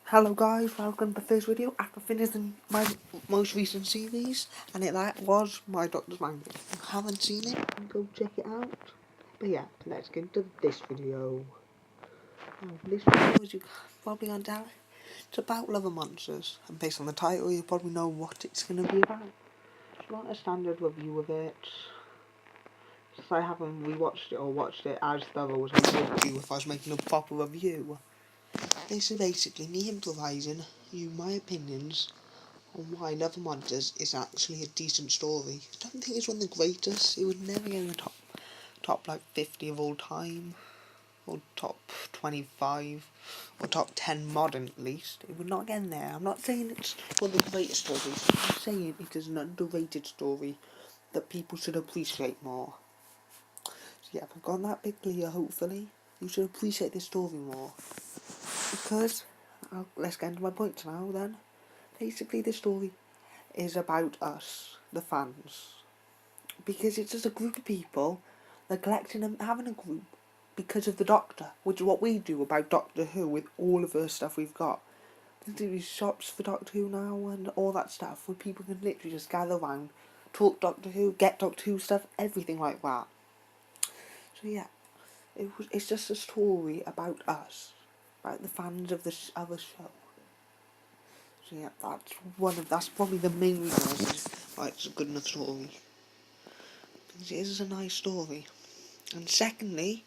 Hello guys, welcome to the first video after finishing my most recent series, and that was my Doctor's Manga. If you haven't seen it, go check it out. But yeah, let's get into this video. This video, as you probably can't tell, it's about Love and Monsters, and based on the title you probably know what it's going to be about. It's not a standard review of it, since I haven't rewatched it or watched it as thorough as I would do if I was making a proper review. This is basically me improvising you my opinions on why Love and Monsters is actually a decent story. I don't think it's one of the greatest. It would never get in the top like 50 of all time, or top 25, or top 10 modern at least. It would not get in there. I'm not saying it's one of the greatest stories. I'm saying it is an underrated story that people should appreciate more. So yeah, I've got that bit clear. Hopefully, you should appreciate this story more. Because, let's get into my points now then. Basically, the story is about us, the fans. Because it's just a group of people that collecting and having a group because of the Doctor, which is what we do about Doctor Who with all of the stuff we've got. There's these shops for Doctor Who now and all that stuff where people can literally just gather around, talk Doctor Who, get Doctor Who stuff, everything like that. So yeah, it's just a story about us, about the fans of the other show. So yeah, that's probably the main reason why it's a good enough story. Because it is a nice story. And secondly,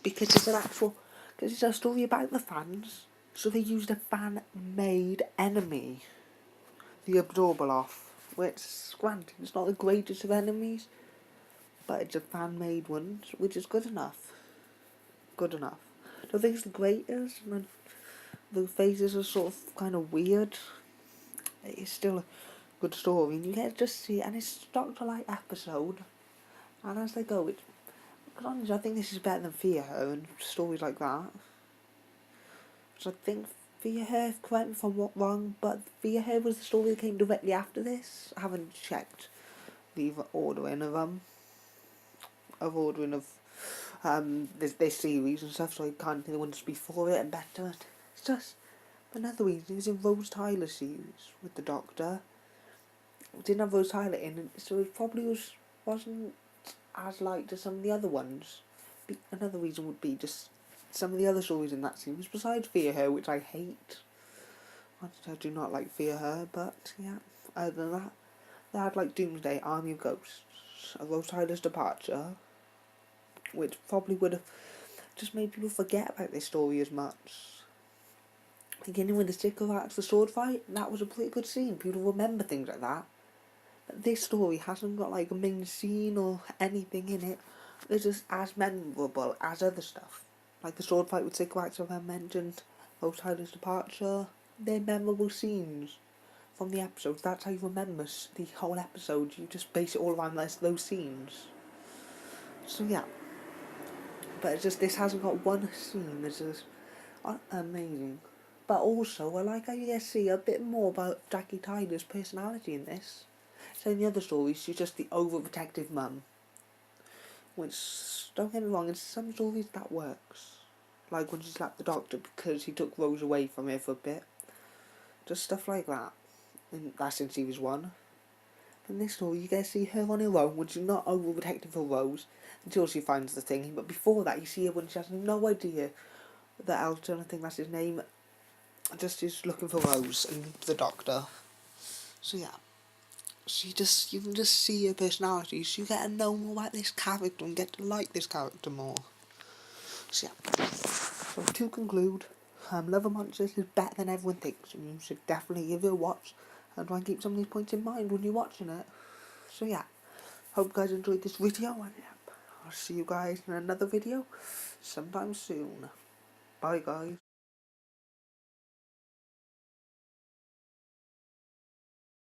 because it's a story about the fans, so they used a fan-made enemy, the Absorbaloff, which, granted, it's not the greatest of enemies, but it's a fan-made one, which is good enough. Good enough. I don't think it's the greatest, and the phases are sort of kind of weird. It's still a good story, and you get to just see it, and it's Doctor Light episode, and as they go, because honestly, I think this is better than Fear Her and stories like that. So I think Fear Her, correct me if I'm wrong, but Fear Her was the story that came directly after this. I haven't checked the ordering of this series and stuff, so I can't think the ones before it and better. It's just another reason. It was in Rose Tyler series with the Doctor. It didn't have Rose Tyler in, so it probably wasn't as liked as some of the other ones. Another reason would be just some of the other stories in that series, besides Fear Her, which I hate. I do not like Fear Her, but yeah, other than that, they had like Doomsday, Army of Ghosts, a Rose Tyler's Departure, which probably would have just made people forget about this story as much. Beginning with the Sycorax, the sword fight, that was a pretty good scene. People remember things like that. But this story hasn't got like a main scene or anything in it. It's just as memorable as other stuff. Like the sword fight with Sycorax, as I mentioned, Rose Tyler's Departure. They're memorable scenes from the episodes. That's how you remember the whole episode. You just base it all around those scenes. So yeah. But it's just, this hasn't got one scene that's just amazing. But also, I like how you get to see a bit more about Jackie Tyler's personality in this. So in the other stories, she's just the overprotective mum. Which, don't get me wrong, in some stories that works. Like when she slapped the Doctor because he took Rose away from her for a bit. Just stuff like that. And that's in series 1. In this story, you get to see her on her own when she's not overprotective for Rose until she finds the thing. But before that, you see her when she has no idea that Elton, I think that's his name, just is looking for Rose and the Doctor. So yeah. You can just see her personality, so you get to know more about this character and get to like this character more. So yeah. So to conclude, Love and Monsters is better than everyone thinks, and you should definitely give it a watch and try and keep some of these points in mind when you're watching it. So yeah, hope you guys enjoyed this video, and yeah, I'll see you guys in another video sometime soon. Bye guys.